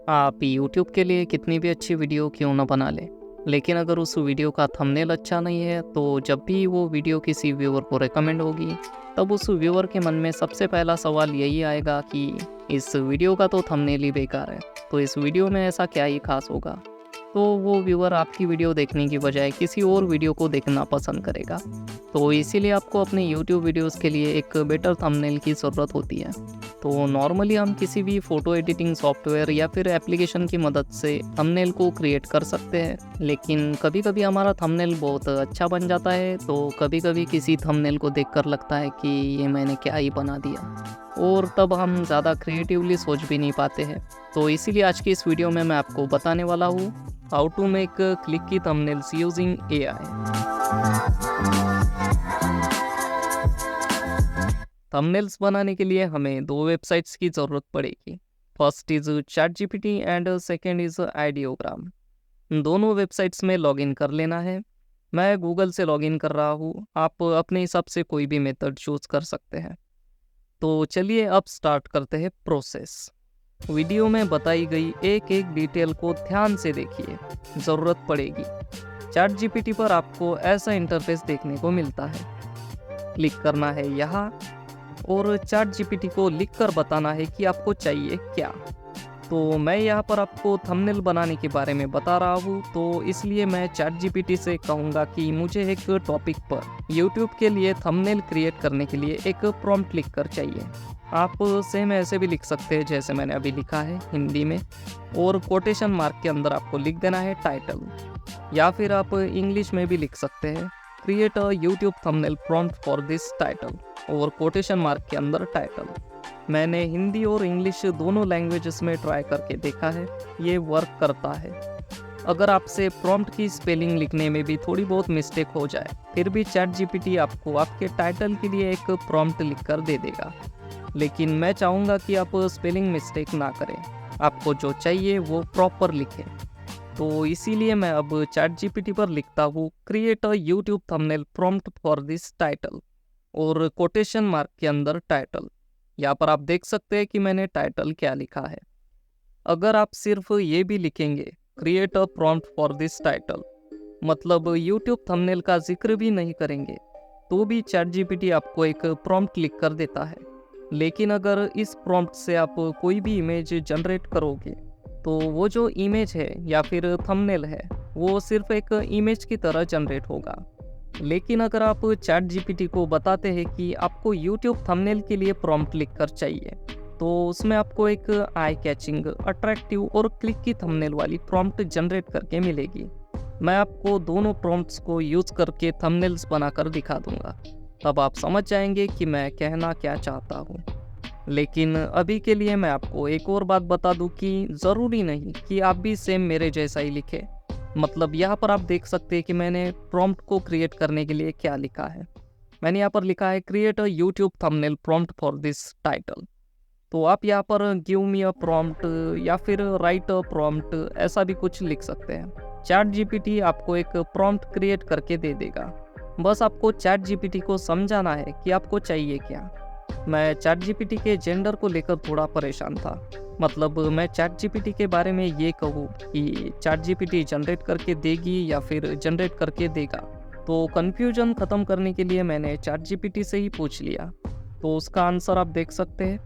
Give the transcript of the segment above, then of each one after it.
आप यूट्यूब के लिए कितनी भी अच्छी वीडियो क्यों ना बना लें, लेकिन अगर उस वीडियो का थंबनेल अच्छा नहीं है तो जब भी वो वीडियो किसी व्यूअर को रेकमेंड होगी, तब उस व्यूअर के मन में सबसे पहला सवाल यही आएगा कि इस वीडियो का तो थंबनेल ही बेकार है, तो इस वीडियो में ऐसा क्या ही खास होगा। तो वो व्यूअर आपकी वीडियो देखने की बजाय किसी और वीडियो को देखना पसंद करेगा। तो इसीलिए आपको अपने यूट्यूब वीडियोस के लिए एक बेटर थंबनेल की ज़रूरत होती है। तो नॉर्मली हम किसी भी फ़ोटो एडिटिंग सॉफ्टवेयर या फिर एप्लीकेशन की मदद से थंबनेल को क्रिएट कर सकते हैं, लेकिन कभी कभी हमारा थंबनेल बहुत अच्छा बन जाता है, तो कभी कभी किसी थंबनेल को देखकर लगता है कि ये मैंने क्या ही बना दिया, और तब हम ज़्यादा क्रिएटिवली सोच भी नहीं पाते हैं। तो इसीलिए आज की इस वीडियो में मैं आपको बताने वाला हूँ how to make clicky thumbnails using AI। Thumbnails बनाने के लिए हमें दो वेबसाइट्स की ज़रूरत पड़ेगी। First is ChatGPT and second is ideogram. दोनों वेबसाइट्स में लॉगिन कर लेना है। मैं गूगल से लॉगिन कर रहा हूँ, आप अपने हिसाब से कोई भी मेथड चूज़ कर सकते हैं। तो चलिए अब स्टार्ट करते हैं प्रोसेस। वीडियो में बताई गई एक एक डिटेल को ध्यान से देखिए, ज़रूरत पड़ेगी। ChatGPT पर आपको ऐसा इंटरफेस देखने को मिलता है। क्लिक करना है यहाँ और ChatGPT को लिखकर बताना है कि आपको चाहिए क्या। तो मैं यहाँ पर आपको थंबनेल बनाने के बारे में बता रहा हूँ, तो इसलिए मैं ChatGPT से कहूँगा कि मुझे एक टॉपिक पर YouTube के लिए थंबनेल क्रिएट करने के लिए एक प्रॉम्प्ट लिखकर चाहिए। आप सेम ऐसे भी लिख सकते हैं जैसे मैंने अभी लिखा है हिंदी में, और कोटेशन मार्क के अंदर आपको लिख देना है टाइटल, या फिर आप इंग्लिश में भी लिख सकते हैं create a YouTube thumbnail prompt for this title, और कोटेशन मार्क के अंदर टाइटल। मैंने हिंदी और इंग्लिश दोनों लैंग्वेजेस में ट्राई करके देखा है, ये वर्क करता है। अगर आपसे प्रॉम्प्ट की स्पेलिंग लिखने में भी थोड़ी बहुत मिस्टेक हो जाए, फिर भी ChatGPT आपको आपके टाइटल के लिए एक प्रॉम्प्ट लिखकर दे देगा। लेकिन मैं चाहूँगा कि आप स्पेलिंग मिस्टेक ना करें, आपको जो चाहिए वो प्रॉपर लिखें। तो इसीलिए मैं अब ChatGPT पर लिखता हूँ create a YouTube thumbnail prompt for this title, और कोटेशन मार्क के अंदर टाइटल। यहाँ पर आप देख सकते हैं कि मैंने टाइटल क्या लिखा है। अगर आप सिर्फ ये भी लिखेंगे create a prompt for this title, मतलब यूट्यूब थंबनेल का जिक्र भी नहीं करेंगे, तो भी ChatGPT आपको एक प्रॉम्प्ट लिख कर देता है। लेकिन अगर इस प्रॉम्प्ट से आप कोई भी इमेज जनरेट करोगे, तो वो जो इमेज है या फिर थंबनेल है, वो सिर्फ एक इमेज की तरह जनरेट होगा। लेकिन अगर आप ChatGPT को बताते हैं कि आपको YouTube थंबनेल के लिए प्रॉम्प्ट लिखकर चाहिए, तो उसमें आपको एक आई कैचिंग, अट्रैक्टिव और क्लिक की थंबनेल वाली प्रॉम्प्ट जनरेट करके मिलेगी। मैं आपको दोनों प्रॉम्प्ट्स को यूज़ करके थंबनेल्स बनाकर दिखा दूंगा, तब आप समझ जाएंगे कि मैं कहना क्या चाहता हूँ। लेकिन अभी के लिए मैं आपको एक और बात बता दूं कि ज़रूरी नहीं कि आप भी सेम मेरे जैसा ही लिखें। मतलब यहाँ पर आप देख सकते हैं कि मैंने प्रॉम्प्ट को क्रिएट करने के लिए क्या लिखा है। मैंने यहाँ पर लिखा है create a YouTube thumbnail prompt for this title. तो आप यहाँ पर गिव मी अ प्रॉम्प्ट या फिर राइट अ प्रॉम्प्ट ऐसा भी कुछ लिख सकते हैं। ChatGPT आपको एक प्रॉम्प्ट क्रिएट करके दे देगा। बस आपको ChatGPT को समझाना है कि आपको चाहिए क्या। मैं ChatGPT के जेंडर को लेकर थोड़ा परेशान था। मतलब मैं ChatGPT के बारे में ये कहूँ कि ChatGPT जनरेट करके देगी या फिर जनरेट करके देगा, तो कन्फ्यूजन ख़त्म करने के लिए मैंने ChatGPT से ही पूछ लिया। तो उसका आंसर आप देख सकते हैं।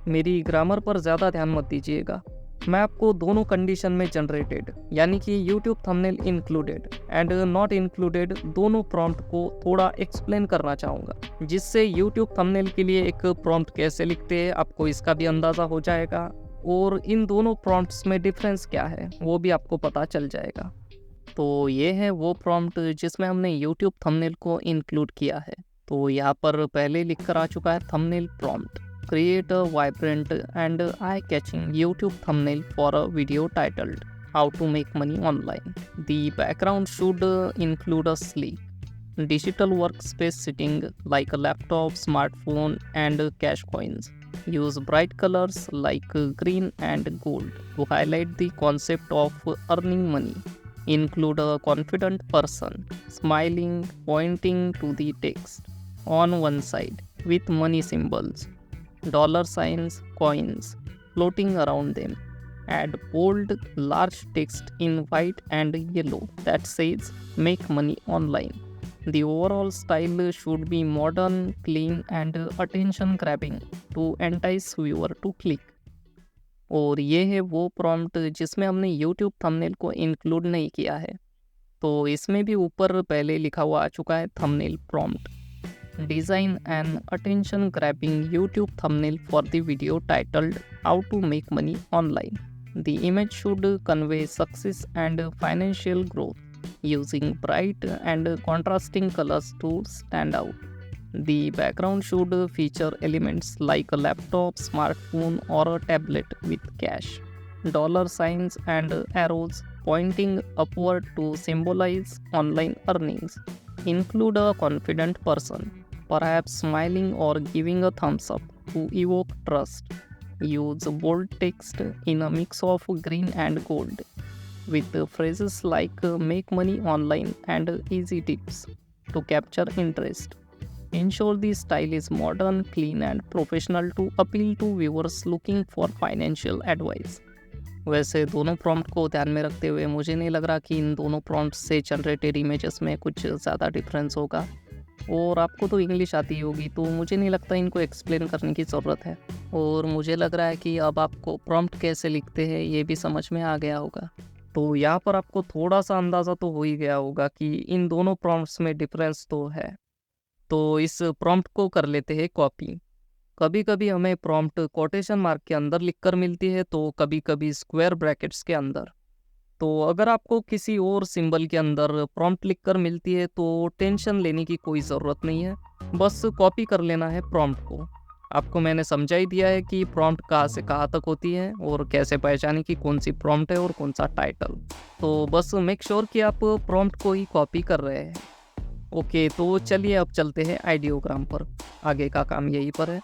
मेरी ग्रामर पर ज़्यादा ध्यान मत दीजिएगा। मैं आपको दोनों कंडीशन में जनरेटेड, यानी कि YouTube thumbnail included and not included, दोनों प्रॉम्प्ट को थोड़ा एक्सप्लेन करना चाहूँगा, जिससे यूट्यूब थंबनेल के लिए एक प्रॉम्प्ट कैसे लिखते हैं आपको इसका भी अंदाज़ा हो जाएगा, और इन दोनों प्रॉम्प्ट्स में डिफरेंस क्या है वो भी आपको पता चल जाएगा। तो ये है वो प्रॉम्प्ट जिसमें हमने यूट्यूब थंबनेल को इंक्लूड किया है। तो यहाँ पर पहले लिख कर आ चुका है thumbnail prompt create a vibrant and eye catching YouTube thumbnail for a video titled how to make money online. The background should include a sleek digital workspace sitting like a laptop, smartphone, and cash coins. Use bright colors like green and gold to highlight the concept of earning money. Include a confident person smiling, pointing to the text on one side with money symbols, dollar signs, coins floating around them, add bold large text in white and yellow that says make money online. The overall style should be modern, clean and attention grabbing to entice viewer to click. और ये है वो prompt जिसमें हमने YouTube thumbnail को include नहीं किया है, तो इसमें भी ऊपर पहले लिखा हुआ आ चुका है thumbnail prompt. Design an attention grabbing YouTube thumbnail for the video titled How to Make Money Online. The image should convey success and financial growth using bright and contrasting colors to stand out. The background should feature elements like a laptop, smartphone, or a tablet with cash, dollar signs, and arrows pointing upward to symbolize online earnings. Include a confident person, perhaps smiling or giving a thumbs up to evoke trust. Use bold text in a mix of green and gold, with phrases like make money online and easy tips to capture interest. Ensure the style is modern, clean and professional to appeal to viewers looking for financial advice. वैसे दोनों prompt को ध्यान में रखते हुए मुझे नहीं लग रहा कि इन दोनों प्रॉम्प्ट से जनरेटेड इमेजेस में कुछ ज़्यादा डिफरेंस होगा, और आपको तो इंग्लिश आती होगी तो मुझे नहीं लगता इनको एक्सप्लेन करने की ज़रूरत है. और मुझे लग रहा है कि अब आपको प्रॉम्प्ट कैसे लिखते हैं ये भी समझ में आ गया होगा. तो यहाँ पर आपको थोड़ा सा अंदाज़ा तो हो ही गया होगा कि इन दोनों प्रॉम्प्ट्स में डिफरेंस तो है. तो इस प्रॉम्प्ट को कर लेते हैं कॉपी. कभी कभी हमें प्रॉम्प्ट कोटेशन मार्क के अंदर लिखकर मिलती है, तो कभी कभी स्क्वायर ब्रैकेट्स के अंदर. तो अगर आपको किसी और सिंबल के अंदर प्रॉम्प्ट लिखकर मिलती है तो टेंशन लेने की कोई ज़रूरत नहीं है, बस कॉपी कर लेना है प्रॉम्प्ट को. आपको मैंने समझा ही दिया है कि प्रॉम्प्ट कहाँ से कहाँ तक होती है और कैसे पहचाने कि कौन सी प्रॉम्प्ट है और कौन सा टाइटल. तो बस मेक श्योर कि आप प्रॉम्प्ट को ही कॉपी कर रहे हैं. ओके, तो चलिए अब चलते हैं आइडियोग्राम पर. आगे का काम यहीं पर है.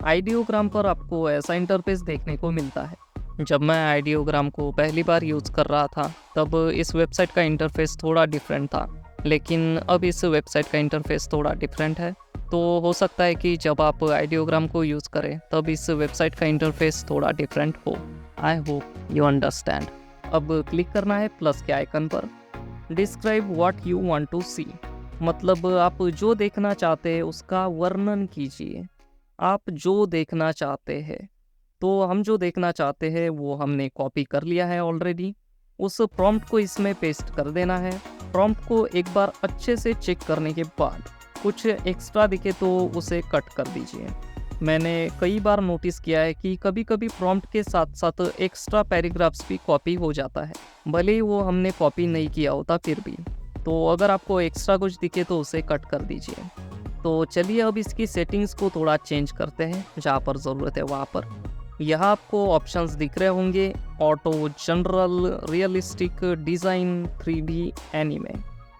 आइडियोग्राम पर आपको ऐसा इंटरफेस देखने को मिलता है. जब मैं आइडियोग्राम को पहली बार यूज़ कर रहा था तब इस वेबसाइट का इंटरफेस थोड़ा डिफरेंट था, लेकिन अब इस वेबसाइट का इंटरफेस थोड़ा डिफरेंट है. तो हो सकता है कि जब आप आइडियोग्राम को यूज़ करें तब इस वेबसाइट का इंटरफेस थोड़ा डिफरेंट हो. I hope you understand. अब क्लिक करना है प्लस के आइकन पर. Describe what you want to see, मतलब आप जो देखना चाहते हैं उसका वर्णन कीजिए. आप जो देखना चाहते हैं, तो हम जो देखना चाहते हैं वो हमने कॉपी कर लिया है ऑलरेडी. उस प्रॉम्प्ट को इसमें पेस्ट कर देना है. प्रॉम्प्ट को एक बार अच्छे से चेक करने के बाद कुछ एक्स्ट्रा दिखे तो उसे कट कर दीजिए. मैंने कई बार नोटिस किया है कि कभी कभी प्रॉम्प्ट के साथ साथ एक्स्ट्रा पैराग्राफ्स भी कॉपी हो जाता है, भले ही वो हमने कॉपी नहीं किया होता फिर भी. तो अगर आपको एक्स्ट्रा कुछ दिखे तो उसे कट कर दीजिए. तो चलिए अब इसकी सेटिंग्स को थोड़ा चेंज करते हैं जहाँ पर ज़रूरत है वहाँ पर. यहाँ आपको ऑप्शंस दिख रहे होंगे: auto, general, realistic, design, 3D, anime.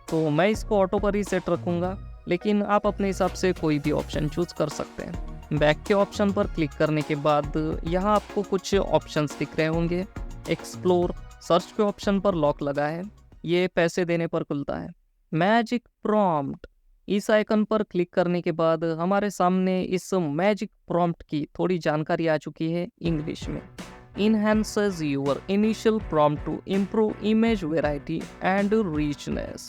तो मैं इसको ऑटो पर ही सेट रखूँगा, लेकिन आप अपने हिसाब से कोई भी ऑप्शन चूज़ कर सकते हैं. बैक के ऑप्शन पर क्लिक करने के बाद यहाँ आपको कुछ ऑप्शंस दिख रहे होंगे. एक्सप्लोर, सर्च के ऑप्शन पर लॉक लगा है, ये पैसे देने पर खुलता है. मैजिक प्रॉम्प्ट, इस आइकन पर क्लिक करने के बाद हमारे सामने इस मैजिक प्रॉम्प्ट की थोड़ी जानकारी आ चुकी है इंग्लिश में. Enhances your initial prompt to improve image variety and richness.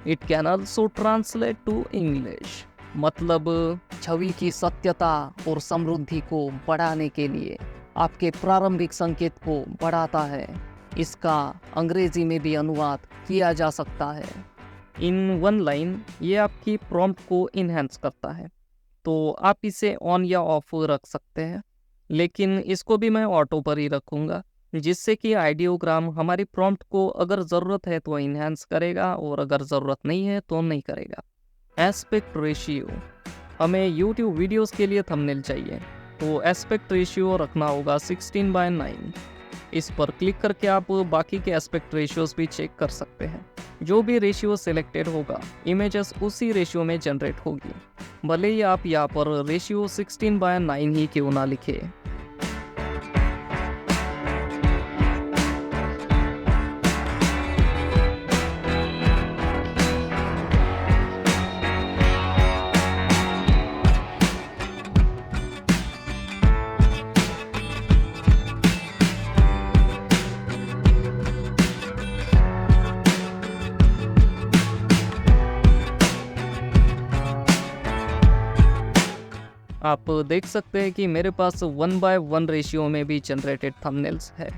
It can also translate to English. मतलब छवि की सत्यता और समृद्धि को बढ़ाने के लिए आपके प्रारंभिक संकेत को बढ़ाता है. इसका अंग्रेजी में भी अनुवाद किया जा सकता है. इन वन लाइन ये आपकी प्रॉम्प्ट को इन्हेंस करता है, तो आप इसे ऑन या ऑफ रख सकते हैं, लेकिन इसको भी मैं ऑटो पर ही रखूँगा, जिससे कि आइडियोग्राम हमारी प्रॉम्प्ट को अगर ज़रूरत है तो इन्हेंस करेगा और अगर ज़रूरत नहीं है तो नहीं करेगा. एस्पेक्ट रेशियो, हमें यूट्यूब वीडियोस के लिए थंबनेल चाहिए, तो एस्पेक्ट रेशियो रखना होगा 16:9. इस पर क्लिक करके आप बाकी के एस्पेक्ट रेशियोज भी चेक कर सकते हैं. जो भी रेशियो सिलेक्टेड होगा इमेजेस उसी रेशियो में जनरेट होगी, भले ही आप यहाँ पर रेशियो 16:9 ही क्यों ना लिखे. आप देख सकते हैं कि मेरे पास 1:1 रेशियो में भी जनरेटेड थंबनेल्स है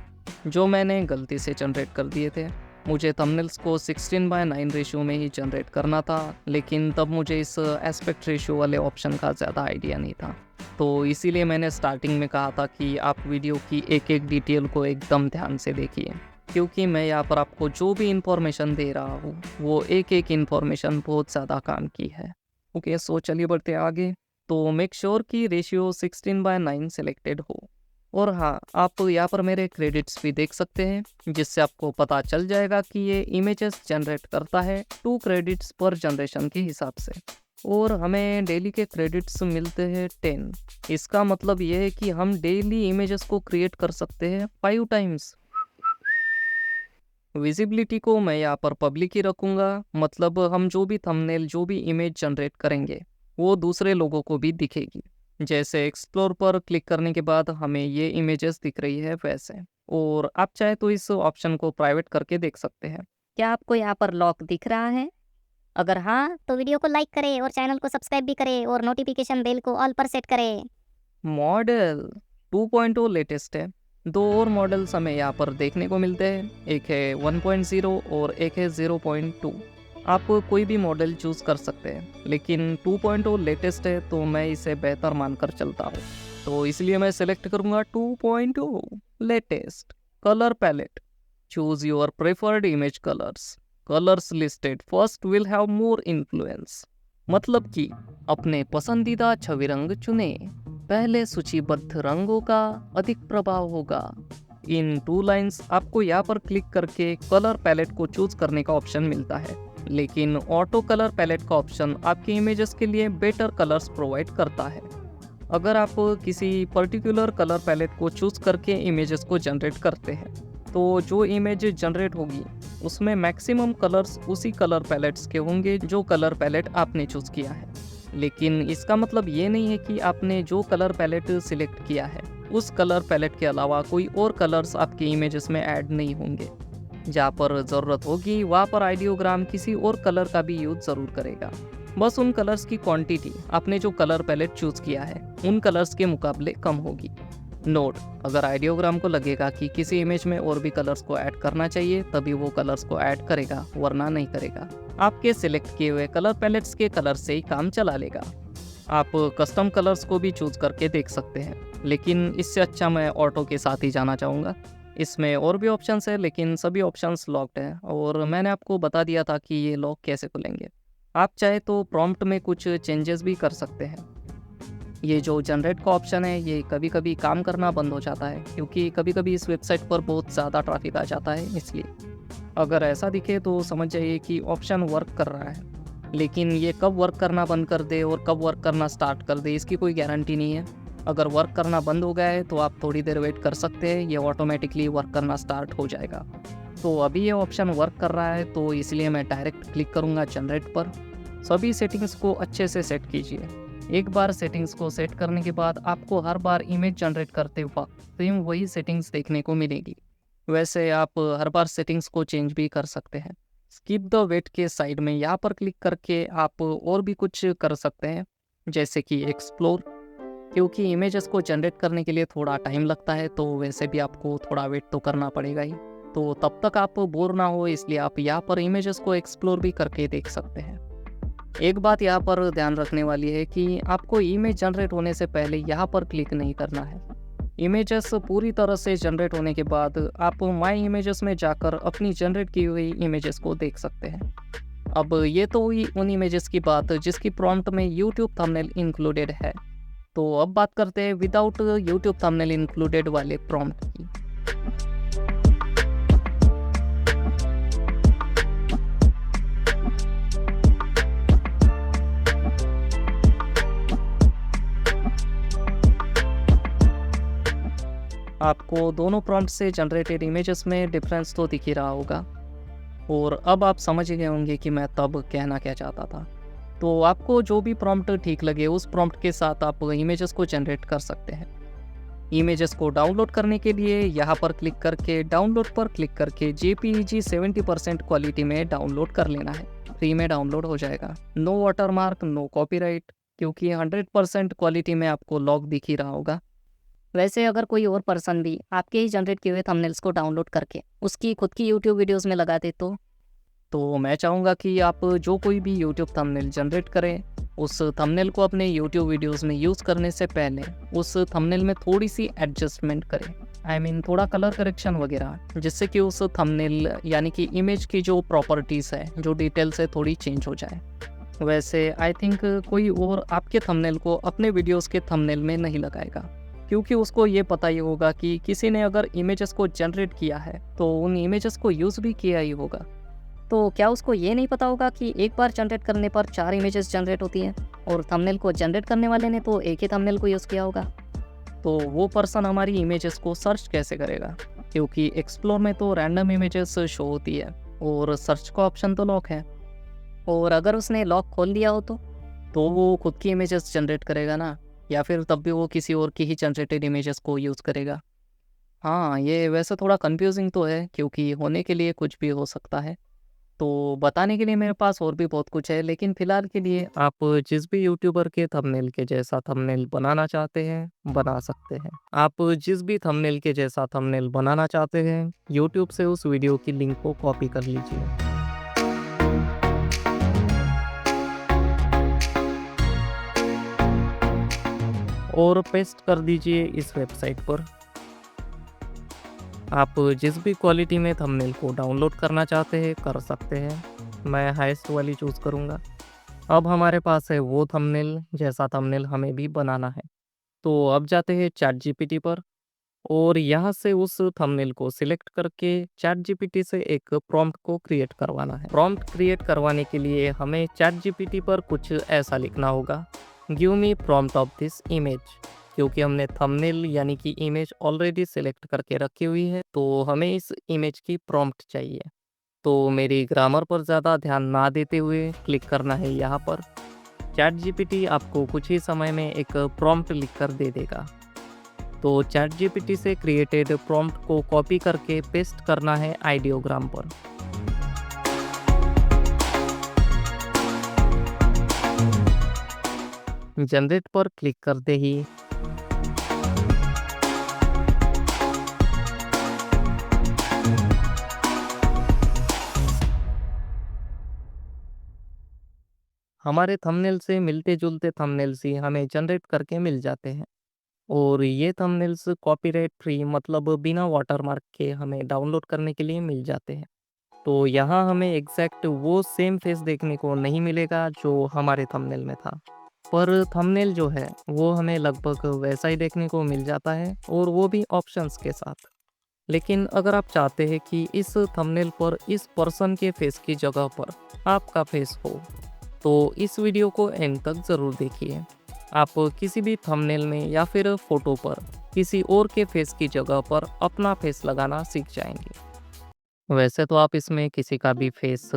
जो मैंने गलती से जनरेट कर दिए थे। मुझे थंबनेल्स को 16:9 रेशियो में ही जनरेट करना था, लेकिन तब मुझे इस एस्पेक्ट रेशियो वाले ऑप्शन का ज़्यादा आइडिया नहीं था। तो इसीलिए मैंने स्टार्टिंग में कहा था कि आप वीडियो की एक एक डिटेल को एकदम ध्यान से देखिए, क्योंकि मैं यहाँ पर आपको जो भी इंफॉर्मेशन दे रहा हूँ वो एक एक इंफॉर्मेशन बहुत ज़्यादा काम की है। ओके, सो चलिए बढ़ते आगे। तो मेक श्योर कि रेशियो 16:9 सेलेक्टेड हो। और हाँ, आप यहाँ पर मेरे क्रेडिट्स भी देख सकते हैं, जिससे आपको पता चल जाएगा कि ये इमेजेस जनरेट करता है 2 क्रेडिट्स पर जनरेशन के हिसाब से। और हमें डेली के क्रेडिट्स मिलते हैं 10। इसका मतलब ये है कि हम डेली इमेजेस को क्रिएट कर सकते हैं 5 टाइम्स। विजिबिलिटी को मैं यहाँ पर पब्लिक ही रखूँगा, मतलब हम जो भी थंबनेल जो भी इमेज जनरेट करेंगे वो दूसरे लोगों को भी दिखेगी। जैसे एक्सप्लोर पर क्लिक करने के बाद हमें ये इमेजेस दिख रही है वैसे। और आप चाहे तो इस ऑप्शन को प्राइवेट करके देख सकते हैं। क्या आपको यहाँ पर लॉक दिख रहा है? अगर हाँ तो वीडियो को लाइक करें और चैनल को सब्सक्राइब भी करें और नोटिफिकेशन बेल को ऑल पर सेट करें। मॉडल 2.0 लेटेस्ट है। 2 और मॉडल्स हमें यहाँ पर देखने को मिलते हैं, एक है 1.0 और एक है 0.2। आप कोई भी मॉडल चूज़ कर सकते हैं, लेकिन 2.0 लेटेस्ट है तो मैं इसे बेहतर मानकर चलता हूँ, तो इसलिए मैं सेलेक्ट करूँगा 2.0 latest. Colour palette, choose your preferred image colours. Colours listed first will have more influence. मतलब कि अपने पसंदीदा छवि रंग चुने, पहले सूचीबद्ध रंगों का अधिक प्रभाव होगा। इन 2 लाइन्स आपको यहाँ पर क्लिक करके कलर पैलेट को चूज करने का ऑप्शन मिलता है, लेकिन ऑटो कलर पैलेट का ऑप्शन आपके इमेजेस के लिए बेटर कलर्स प्रोवाइड करता है। अगर आप किसी पर्टिकुलर कलर पैलेट को चूज करके इमेजेस को जनरेट करते हैं, तो जो इमेज जनरेट होगी उसमें मैक्सिमम कलर्स उसी कलर पैलेट्स के होंगे जो कलर पैलेट आपने चूज किया है। लेकिन इसका मतलब ये नहीं है कि आपने जो कलर पैलेट सिलेक्ट किया है उस कलर पैलेट के अलावा कोई और कलर्स आपके इमेजेस में ऐड नहीं होंगे। जहाँ पर ज़रूरत होगी वहाँ पर आइडियोग्राम किसी और कलर का भी यूज ज़रूर करेगा। बस उन कलर्स की क्वांटिटी आपने जो कलर पैलेट चूज किया है उन कलर्स के मुकाबले कम होगी। नोट, अगर आइडियोग्राम को लगेगा कि किसी इमेज में और भी कलर्स को ऐड करना चाहिए तभी वो कलर्स को ऐड करेगा, वरना नहीं करेगा। आपके सिलेक्ट किए हुए कलर पैलेट्स के कलर से ही काम चला लेगा। आप कस्टम कलर्स को भी चूज करके देख सकते हैं, लेकिन इससे अच्छा मैं ऑटो के साथ ही जाना चाहूँगा। इसमें और भी ऑप्शंस है, लेकिन सभी ऑप्शंस लॉक्ड हैं और मैंने आपको बता दिया था कि ये लॉक कैसे खुलेंगे। आप चाहे तो प्रॉम्प्ट में कुछ चेंजेस भी कर सकते हैं। ये जो जनरेट का ऑप्शन है ये कभी कभी काम करना बंद हो जाता है, क्योंकि कभी कभी इस वेबसाइट पर बहुत ज़्यादा ट्रैफिक आ जाता है, इसलिए अगर ऐसा दिखे तो समझ जाइए कि ऑप्शन वर्क कर रहा है। लेकिन ये कब वर्क करना बंद कर दे और कब वर्क करना स्टार्ट कर दे इसकी कोई गारंटी नहीं है। अगर वर्क करना बंद हो गया है तो आप थोड़ी देर वेट कर सकते हैं, ये ऑटोमेटिकली वर्क करना स्टार्ट हो जाएगा। तो अभी ये ऑप्शन वर्क कर रहा है तो इसलिए मैं डायरेक्ट क्लिक करूँगा जनरेट पर। सभी सेटिंग्स को अच्छे से सेट कीजिए। एक बार सेटिंग्स को सेट करने के बाद आपको हर बार इमेज जनरेट करते वक्त सेम वही सेटिंग्स देखने को मिलेगी। वैसे आप हर बार सेटिंग्स को चेंज भी कर सकते हैं। स्किप द वेट के साइड में यहाँ पर क्लिक करके आप और भी कुछ कर सकते हैं, जैसे कि एक्सप्लोर। क्योंकि इमेजेस को जनरेट करने के लिए थोड़ा टाइम लगता है तो वैसे भी आपको थोड़ा वेट तो करना पड़ेगा ही, तो तब तक आप बोर ना हो इसलिए आप यहाँ पर इमेजेस को एक्सप्लोर भी करके देख सकते हैं। एक बात यहाँ पर ध्यान रखने वाली है कि आपको इमेज जनरेट होने से पहले यहाँ पर क्लिक नहीं करना है। इमेजेस पूरी तरह से जनरेट होने के बाद आप माई इमेजेस में जाकर अपनी जनरेट की हुई इमेजेस को देख सकते हैं। अब ये तो हुई उन इमेजेस की बात जिसकी प्रॉम्प्ट में यूट्यूब थंबनेल इंक्लूडेड है। तो अब बात करते हैं विदाउट यूट्यूब थंबनेल इंक्लूडेड वाले प्रॉम्प्ट की। आपको दोनों प्रॉम्प्ट से जनरेटेड इमेजेस में डिफरेंस तो दिख ही रहा होगा, और अब आप समझ गए होंगे कि मैं तब कहना क्या चाहता था। तो आपको जो भी प्रॉम्प्ट ठीक लगे उस प्रॉम्प्ट के साथ आप इमेजेस को जनरेट कर सकते हैं। इमेजेस को डाउनलोड करने के लिए यहाँ पर क्लिक करके डाउनलोड पर क्लिक करके JPEG 70% क्वालिटी में डाउनलोड कर लेना है। फ्री में डाउनलोड हो जाएगा। No watermark, no copyright. क्योंकि 100% क्वालिटी में आपको लॉग दिख ही रहा होगा। वैसे अगर कोई और पर्सन भी आपके ही जनरेट किए हुए थंबनेल्स को डाउनलोड करके उसकी खुद की यूट्यूब वीडियोस में लगा दे तो मैं चाहूँगा कि आप जो कोई भी यूट्यूब थंबनेल जनरेट करें, उस थंबनेल को अपने यूट्यूब वीडियोस में यूज़ करने से पहले उस थंबनेल में थोड़ी सी एडजस्टमेंट करें। थोड़ा कलर करेक्शन वगैरह, जिससे कि उस थंबनेल यानी कि इमेज की जो प्रॉपर्टीज़ है, जो डिटेल्स है, थोड़ी चेंज हो जाए। वैसे आई थिंक कोई और आपके थंबनेल को अपने वीडियोस के थंबनेल में नहीं लगाएगा, क्योंकि उसको ये पता ही होगा कि किसी ने अगर इमेजेस को जनरेट किया है तो उन इमेजेस को यूज़ भी किया ही होगा। तो क्या उसको ये नहीं पता होगा कि एक बार जनरेट करने पर 4 इमेजेस जनरेट होती हैं और थंबनेल को जनरेट करने वाले ने तो एक ही थंबनेल को यूज़ किया होगा? तो वो पर्सन हमारी इमेजेस को सर्च कैसे करेगा, क्योंकि एक्सप्लोर में तो रैंडम इमेजेस शो होती है और सर्च का ऑप्शन तो लॉक है। और अगर उसने लॉक खोल दिया हो तो वो खुद की इमेजेस जनरेट करेगा ना, या फिर तब भी वो किसी और की ही जनरेटेड इमेजेस को यूज़ करेगा। हाँ, ये वैसे थोड़ा कंफ्यूजिंग तो है, क्योंकि होने के लिए कुछ भी हो सकता है। तो बताने के लिए मेरे पास और भी बहुत कुछ है, लेकिन फ़िलहाल के लिए आप जिस भी यूट्यूबर के थंबनेल के जैसा थंबनेल बनाना चाहते हैं, बना सकते हैं। आप जिस भी थंबनेल के जैसा थंबनेल बनाना चाहते हैं, यूट्यूब से उस वीडियो की लिंक को कॉपी कर लीजिए। और पेस्ट कर दीजिए इस वेबसाइट पर। आप जिस भी क्वालिटी में थंबनेल को डाउनलोड करना चाहते हैं कर सकते हैं। मैं हाईएस्ट वाली चूज़ करूँगा। अब हमारे पास है वो थंबनेल जैसा थंबनेल हमें भी बनाना है। तो अब जाते हैं चैट जीपीटी पर और यहाँ से उस थंबनेल को सिलेक्ट करके चैट जीपीटी से एक प्रॉम्प्ट को क्रिएट करवाना है। प्रॉम्प्ट क्रिएट करवाने के लिए हमें चैट जीपीटी पर कुछ ऐसा लिखना होगा, give me prompt of this image. क्योंकि हमने थंबनेल यानी कि इमेज ऑलरेडी सिलेक्ट करके रखी हुई है, तो हमें इस इमेज की प्रॉम्प्ट चाहिए। तो मेरी ग्रामर पर ज़्यादा ध्यान ना देते हुए क्लिक करना है यहाँ पर। चैट जीपीटी आपको कुछ ही समय में एक प्रॉम्प्ट लिख कर दे देगा। तो चैट जीपीटी से क्रिएटेड प्रॉम्प्ट को कॉपी करके पेस्ट करना है आइडियोग्राम पर। जनरेट पर क्लिक करते ही हमारे थंबनेल से मिलते जुलते थंबनेल्स ही हमें जनरेट करके मिल जाते हैं। और ये थंबनेल्स कॉपीराइट फ्री मतलब बिना वाटरमार्क के हमें डाउनलोड करने के लिए मिल जाते हैं। तो यहाँ हमें एग्जैक्ट वो सेम फेस देखने को नहीं मिलेगा जो हमारे थंबनेल में था, पर थंबनेल जो है वो हमें लगभग वैसा ही देखने को मिल जाता है, और वो भी ऑप्शंस के साथ। लेकिन अगर आप चाहते हैं कि इस थंबनेल पर इस पर्सन के फेस की जगह पर आपका फेस हो, तो इस वीडियो को एंड तक ज़रूर देखिए। आप किसी भी थंबनेल में या फिर फोटो पर किसी और के फेस की जगह पर अपना फेस लगाना सीख जाएंगे। वैसे तो आप इसमें किसी का भी फेस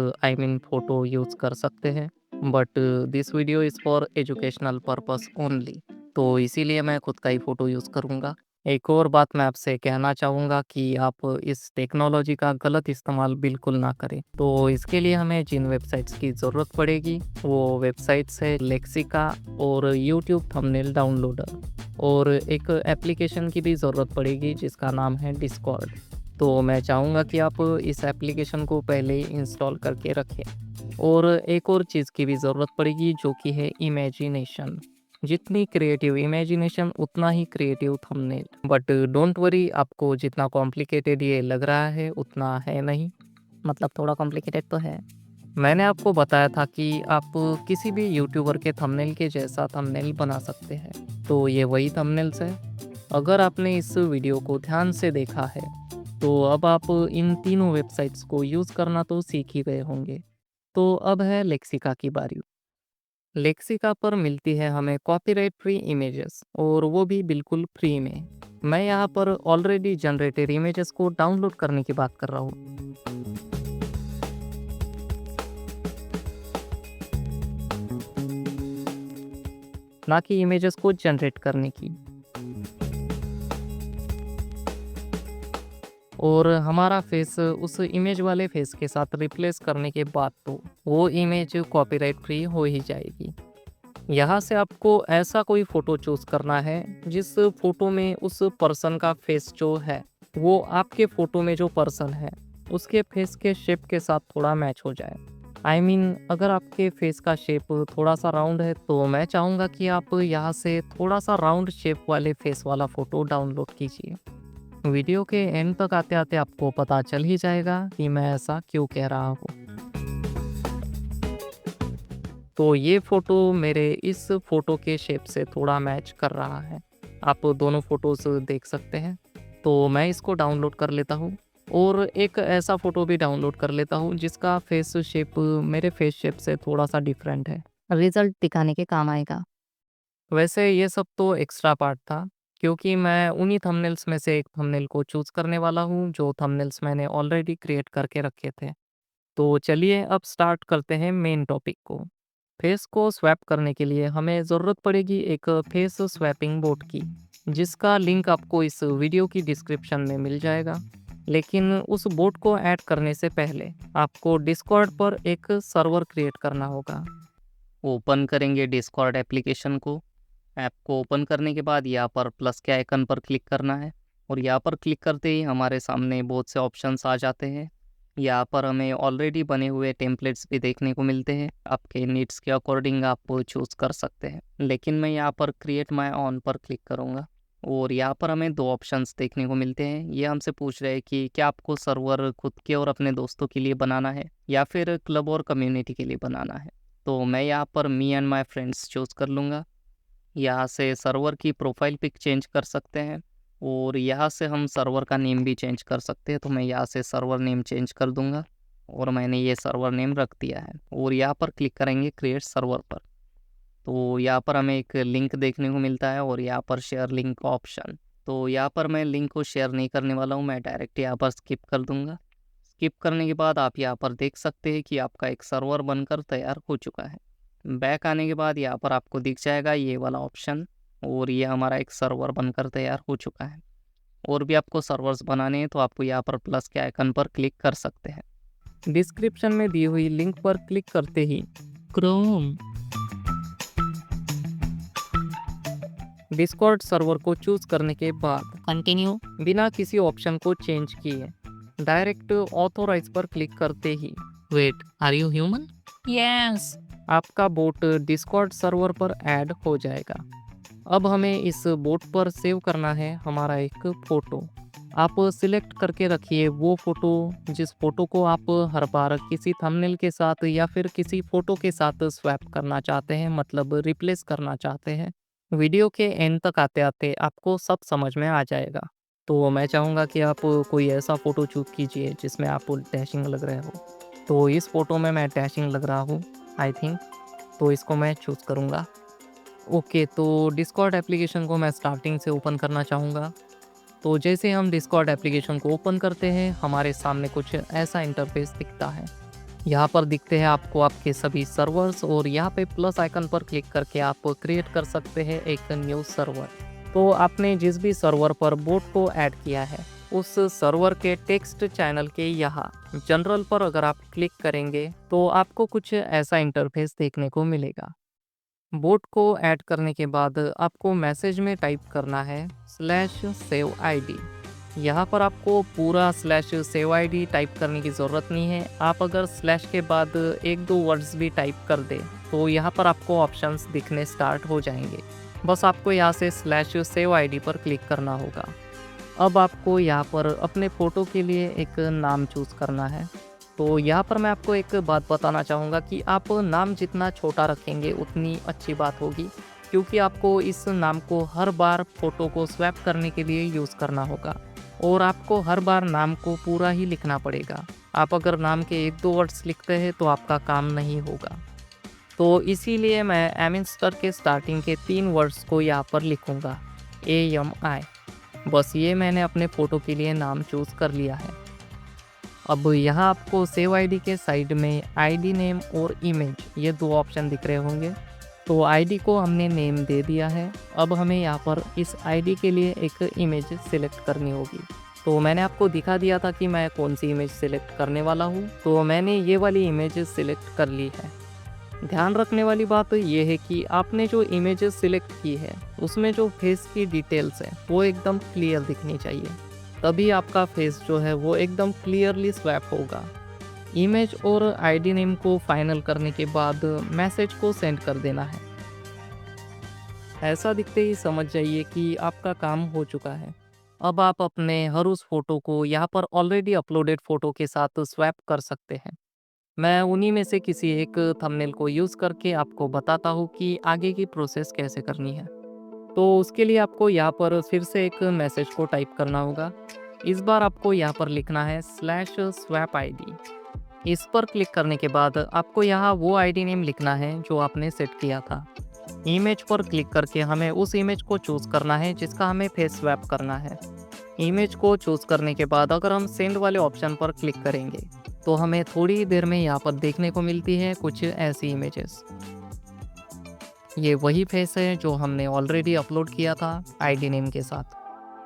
फोटो यूज़ कर सकते हैं, but this video is for educational purpose only. तो इसीलिए मैं खुद का ही फ़ोटो यूज़ करूँगा। एक और बात मैं आपसे कहना चाहूँगा कि आप इस टेक्नोलॉजी का गलत इस्तेमाल बिल्कुल ना करें। तो इसके लिए हमें जिन वेबसाइट्स की ज़रूरत पड़ेगी वो वेबसाइट्स है लेक्सिका और यूट्यूब थंबनेल डाउनलोडर, और एक एप्लीकेशन की भी ज़रूरत पड़ेगी जिसका नाम है डिस्कॉर्ड। तो मैं चाहूँगा कि आप इस एप्लीकेशन को पहले ही इंस्टॉल करके रखें। और एक और चीज़ की भी ज़रूरत पड़ेगी जो कि है इमेजिनेशन। जितनी क्रिएटिव इमेजिनेशन उतना ही creative thumbnail. But don't worry, आपको जितना कॉम्प्लिकेटेड ये लग रहा है उतना है नहीं। मतलब थोड़ा कॉम्प्लिकेटेड तो है। मैंने आपको बताया था कि आप किसी भी यूट्यूबर के थंबनेल के जैसा थंबनेल बना सकते हैं। तो ये वही थंबनेल्स है। अगर आपने इस वीडियो को ध्यान से देखा है तो अब आप इन तीनों वेबसाइट्स को यूज़ करना तो सीख ही गए होंगे। तो अब है लेक्सिका की बारी। लेक्सिका पर मिलती है हमें कॉपीराइट फ्री इमेजेस, और वो भी बिल्कुल फ्री में। मैं यहाँ पर ऑलरेडी जनरेटेड इमेजेस को डाउनलोड करने की बात कर रहा हूँ, ना कि इमेजेस को जनरेट करने की। और हमारा फेस उस इमेज वाले फेस के साथ रिप्लेस करने के बाद तो वो इमेज कॉपीराइट फ्री हो ही जाएगी। यहाँ से आपको ऐसा कोई फ़ोटो चूज़ करना है जिस फ़ोटो में उस पर्सन का फेस जो है वो आपके फ़ोटो में जो पर्सन है उसके फेस के शेप के साथ थोड़ा मैच हो जाए। अगर आपके फेस का शेप थोड़ा सा राउंड है तो मैं चाहूँगा कि आप यहाँ से थोड़ा सा राउंड शेप वाले फेस वाला फ़ोटो डाउनलोड कीजिए। वीडियो के एंड तक आते आते आपको पता चल ही जाएगा कि मैं ऐसा क्यों कह रहा हूँ। तो ये फ़ोटो मेरे इस फ़ोटो के शेप से थोड़ा मैच कर रहा है। आप दोनों फ़ोटोज़ देख सकते हैं। तो मैं इसको डाउनलोड कर लेता हूँ और एक ऐसा फ़ोटो भी डाउनलोड कर लेता हूँ जिसका फेस शेप मेरे फेस शेप से थोड़ा-सा डिफरेंट है। रिजल्ट दिखाने के काम आएगा। वैसे ये सब तो एक्स्ट्रा पार्ट था, क्योंकि मैं उन्हीं थंबनेल्स में से एक थंबनेल को चूज़ करने वाला हूँ, जो थंबनेल्स मैंने ऑलरेडी क्रिएट करके रखे थे। तो चलिए अब स्टार्ट करते हैं मेन टॉपिक को। फेस को स्वैप करने के लिए हमें ज़रूरत पड़ेगी एक फेस स्वैपिंग बोट की, जिसका लिंक आपको इस वीडियो की डिस्क्रिप्शन में मिल जाएगा। लेकिन उस बोट को ऐड करने से पहले आपको डिस्कॉर्ड पर एक सर्वर क्रिएट करना होगा। ओपन करेंगे डिस्कॉर्ड एप्लीकेशन को। ऐप को ओपन करने के बाद यहाँ पर प्लस के आइकन पर क्लिक करना है और यहाँ पर क्लिक करते ही हमारे सामने बहुत से ऑप्शंस आ जाते हैं। यहाँ पर हमें ऑलरेडी बने हुए टेम्पलेट्स भी देखने को मिलते हैं। आपके नीड्स के अकॉर्डिंग आप चूज़ कर सकते हैं, लेकिन मैं यहाँ पर क्रिएट माय ऑन पर क्लिक करूँगा और यहाँ पर हमें दो ऑप्शंस देखने को मिलते हैं। ये हमसे पूछ रहे हैं कि क्या आपको सर्वर खुद के और अपने दोस्तों के लिए बनाना है या फिर क्लब और कम्युनिटी के लिए बनाना है। तो मैं यहाँ पर me and my friends choose कर लूँगा। यहाँ से सर्वर की प्रोफाइल पिक चेंज कर सकते हैं और यहाँ से हम सर्वर का नेम भी चेंज कर सकते हैं। तो मैं यहाँ से सर्वर नेम चेंज कर दूँगा और मैंने ये सर्वर नेम रख दिया है और यहाँ पर क्लिक करेंगे क्रिएट सर्वर पर। तो यहाँ पर हमें एक लिंक देखने को मिलता है और यहाँ पर शेयर लिंक का ऑप्शन। तो यहाँ पर मैं लिंक को शेयर नहीं करने वाला हूँ, मैं डायरेक्ट यहाँ पर स्किप कर दूँगा। स्किप करने के बाद आप यहाँ पर देख सकते हैं कि आपका एक सर्वर बनकर तैयार हो चुका है। बैक आने के बाद यहाँ पर आपको दिख जाएगा ये वाला ऑप्शन और ये हमारा एक सर्वर बनकर तैयार हो चुका है। और भी आपको सर्वर्स बनाने हैं तो आपको यहाँ पर प्लस के आइकन पर क्लिक कर सकते हैं। डिस्क्रिप्शन में दी हुई लिंक पर क्लिक करते ही क्रोम डिस्कॉर्ड सर्वर को चूज करने के बाद कंटिन्यू। बिना किसी ऑप्शन को चेंज किए डायरेक्ट ऑथोराइज पर क्लिक करते ही wait, are you human? Yes, आपका बोट डिस्कॉर्ड सर्वर पर ऐड हो जाएगा। अब हमें इस बोट पर सेव करना है हमारा एक फ़ोटो। आप सिलेक्ट करके रखिए वो फ़ोटो जिस फ़ोटो को आप हर बार किसी थंबनेल के साथ या फिर किसी फ़ोटो के साथ स्वैप करना चाहते हैं, मतलब रिप्लेस करना चाहते हैं। वीडियो के एंड तक आते आते आपको सब समझ में आ जाएगा। तो मैं चाहूँगा कि आप कोई ऐसा फ़ोटो चूज़ कीजिए जिसमें आप डैशिंग लग रहे हो। तो इस फ़ोटो में मैं डैशिंग लग रहा हूँ आई थिंक, तो इसको मैं चूज़ करूँगा। ओके, तो डिस्कॉर्ड एप्लीकेशन को मैं स्टार्टिंग से ओपन करना चाहूँगा। तो जैसे हम डिस्कॉर्ड एप्लीकेशन को ओपन करते हैं हमारे सामने कुछ ऐसा इंटरफेस दिखता है। यहाँ पर दिखते हैं आपको आपके सभी सर्वर्स और यहाँ पे प्लस आइकन पर क्लिक करके आप क्रिएट कर सकते हैं एक न्यू सर्वर। तो आपने जिस भी सर्वर पर बोट को ऐड किया है उस सर्वर के टेक्स्ट चैनल के यहाँ जनरल पर अगर आप क्लिक करेंगे तो आपको कुछ ऐसा इंटरफेस देखने को मिलेगा। बोट को ऐड करने के बाद आपको मैसेज में टाइप करना है /save_id। यहाँ पर आपको पूरा /save_id टाइप करने की ज़रूरत नहीं है। आप अगर स्लैश के बाद एक दो वर्ड्स भी टाइप कर दें तो यहाँ पर आपको ऑप्शंस दिखने स्टार्ट हो जाएंगे। बस आपको यहाँ से /save_id पर क्लिक करना होगा। अब आपको यहाँ पर अपने फ़ोटो के लिए एक नाम चूज़ करना है। तो यहाँ पर मैं आपको एक बात बताना चाहूँगा कि आप नाम जितना छोटा रखेंगे उतनी अच्छी बात होगी, क्योंकि आपको इस नाम को हर बार फ़ोटो को स्वैप करने के लिए यूज़ करना होगा और आपको हर बार नाम को पूरा ही लिखना पड़ेगा। आप अगर नाम के एक दो वर्ड्स लिखते हैं तो आपका काम नहीं होगा। तो इसीलिए मैं एमिन्स्टर के स्टार्टिंग के 3 वर्ड्स को यहाँ पर लिखूँगा AMI। बस ये मैंने अपने फ़ोटो के लिए नाम चूज़ कर लिया है। अब यहाँ आपको सेव आईडी के साइड में आईडी नेम और इमेज ये दो ऑप्शन दिख रहे होंगे। तो आईडी को हमने नेम दे दिया है। अब हमें यहाँ पर इस आईडी के लिए एक इमेज सिलेक्ट करनी होगी। तो मैंने आपको दिखा दिया था कि मैं कौन सी इमेज सिलेक्ट करने वाला हूँ, तो मैंने ये वाली इमेज सिलेक्ट कर ली है। ध्यान रखने वाली बात ये है कि आपने जो इमेजेस सिलेक्ट की है उसमें जो फेस की डिटेल्स है वो एकदम क्लियर दिखनी चाहिए, तभी आपका फेस जो है वो एकदम क्लियरली स्वैप होगा। इमेज और आईडी नेम को फाइनल करने के बाद मैसेज को सेंड कर देना है। ऐसा दिखते ही समझ जाइए कि आपका काम हो चुका है। अब आप अपने हर उस फोटो को यहाँ पर ऑलरेडी अपलोडेड फोटो के साथ स्वैप कर सकते हैं। मैं उन्हीं में से किसी एक थंबनेल को यूज़ करके आपको बताता हूँ कि आगे की प्रोसेस कैसे करनी है। तो उसके लिए आपको यहाँ पर फिर से एक मैसेज को टाइप करना होगा। इस बार आपको यहाँ पर लिखना है /swap id। इस पर क्लिक करने के बाद आपको यहाँ वो आईडी नेम लिखना है जो आपने सेट किया था। इमेज पर क्लिक करके हमें उस इमेज को चूज़ करना है जिसका हमें फेस स्वैप करना है। इमेज को चूज़ करने के बाद अगर हम सेंड वाले ऑप्शन पर क्लिक करेंगे तो हमें थोड़ी देर में यहाँ पर देखने को मिलती है कुछ ऐसी इमेजेस। ये वही फेस है जो हमने ऑलरेडी अपलोड किया था आईडी नेम के साथ।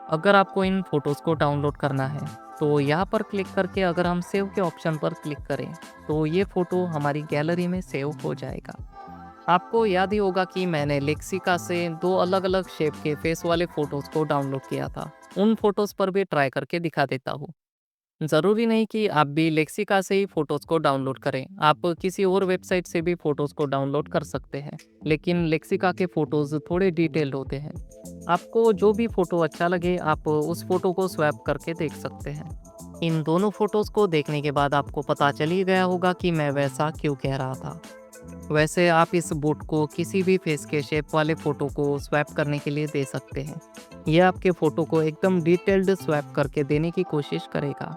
अगर आपको इन फोटोज़ को डाउनलोड करना है तो यहाँ पर क्लिक करके अगर हम सेव के ऑप्शन पर क्लिक करें तो ये फ़ोटो हमारी गैलरी में सेव हो जाएगा। आपको याद ही होगा कि मैंने लेक्सिका से 2 अलग-अलग शेप के फेस वाले फ़ोटोज़ को डाउनलोड किया था। उन फ़ोटोज़ पर भी ट्राई करके दिखा देता हूँ। ज़रूरी नहीं कि आप भी लेक्सिका से ही फ़ोटोज़ को डाउनलोड करें। आप किसी और वेबसाइट से भी फ़ोटोज़ को डाउनलोड कर सकते हैं। लेकिन लेक्सिका के फ़ोटोज़ थोड़े डिटेल्ड होते हैं। आपको जो भी फ़ोटो अच्छा लगे आप उस फ़ोटो को स्वैप करके देख सकते हैं। इन दोनों फ़ोटोज़ को देखने के बाद आपको पता चल ही गया होगा कि मैं वैसा क्यों कह रहा था। वैसे आप इस बोट को किसी भी फेस के शेप वाले फ़ोटो को स्वैप करने के लिए दे सकते हैं। यह आपके फ़ोटो को एकदम डिटेल्ड स्वैप करके देने की कोशिश करेगा।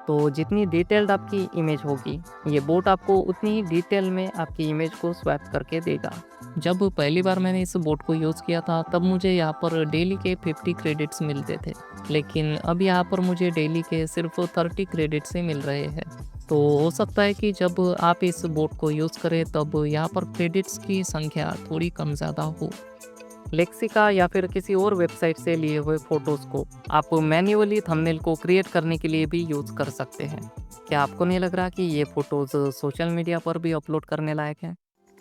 तो जितनी डिटेल्ड आपकी इमेज होगी ये बोट आपको उतनी ही डिटेल में आपकी इमेज को स्वैप करके देगा। जब पहली बार मैंने इस बोट को यूज़ किया था तब मुझे यहाँ पर डेली के 50 क्रेडिट्स मिलते थे, लेकिन अब यहाँ पर मुझे डेली के सिर्फ 30 क्रेडिट्स ही मिल रहे हैं। तो हो सकता है कि जब आप इस बोट को यूज़ करें तब यहाँ पर क्रेडिट्स की संख्या थोड़ी कम ज़्यादा हो। लेक्सिका या फिर किसी और वेबसाइट से लिए हुए फ़ोटोज़ को आप मैन्युअली थंबनेल को क्रिएट करने के लिए भी यूज़ कर सकते हैं। क्या आपको नहीं लग रहा कि ये फ़ोटोज़ सोशल मीडिया पर भी अपलोड करने लायक हैं?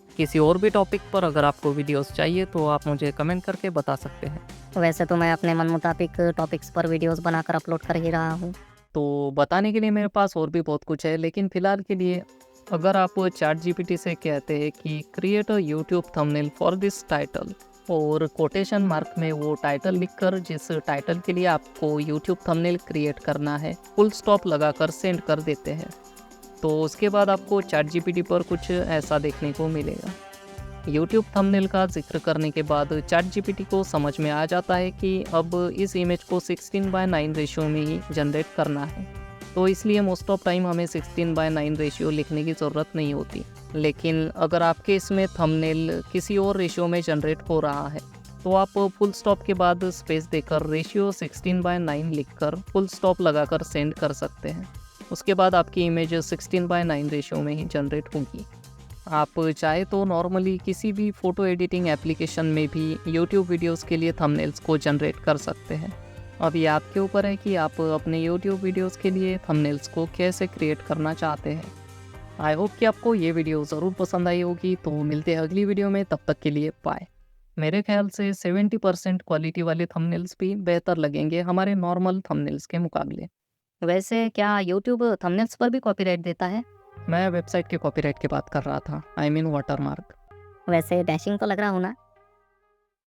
किसी और भी टॉपिक पर अगर आपको वीडियोस चाहिए तो आप मुझे कमेंट करके बता सकते हैं। वैसे तो मैं अपने मन मुताबिक टॉपिक्स पर वीडियोस बनाकर अपलोड कर ही रहा हूँ। तो बताने के लिए मेरे पास और भी बहुत कुछ है, लेकिन फ़िलहाल के लिए अगर आप चैट जीपीटी से कहते हैं कि create a YouTube thumbnail for this title और कोटेशन मार्क में वो टाइटल लिखकर जिस टाइटल के लिए आपको यूट्यूब थंबनेल क्रिएट करना है फुल स्टॉप लगाकर सेंड कर देते हैं, तो उसके बाद आपको चैट जीपीटी पर कुछ ऐसा देखने को मिलेगा। यूट्यूब थंबनेल का जिक्र करने के बाद चैट जीपीटी को समझ में आ जाता है कि अब इस इमेज को 16:9 रेशियो में ही जनरेट करना है, तो इसलिए मोस्ट ऑफ टाइम हमें 16:9 रेशियो लिखने की ज़रूरत नहीं होती। लेकिन अगर आपके इसमें थंबनेल किसी और रेशियो में जनरेट हो रहा है तो आप फुल स्टॉप के बाद स्पेस देकर रेशियो 16:9 लिखकर फुल स्टॉप लगाकर सेंड कर सकते हैं। उसके बाद आपकी इमेज 16:9 रेशियो में ही जनरेट होगी। आप चाहे तो नॉर्मली किसी भी फ़ोटो एडिटिंग एप्लीकेशन में भी यूट्यूब वीडियोस के लिए थंबनेल्स को जनरेट कर सकते हैं। अब ये आपके ऊपर है कि आप अपने यूट्यूब वीडियोस के लिए थंबनेल्स को कैसे क्रिएट करना चाहते हैं। आई होप कि आपको ये वीडियो ज़रूर पसंद आई होगी। तो मिलते हैं अगली वीडियो में, तब तक के लिए बाय। मेरे ख्याल से 70% क्वालिटी वाले थंबनेल्स भी बेहतर लगेंगे हमारे नॉर्मल थंबनेल्स के मुकाबले। वैसे क्या यूट्यूब थंबनेल्स पर भी कॉपीराइट देता है? मैं वेबसाइट के कॉपीराइट की बात कर रहा था, आई मीन वाटरमार्क। वैसे डैशिंग तो लग रहा हूँ ना?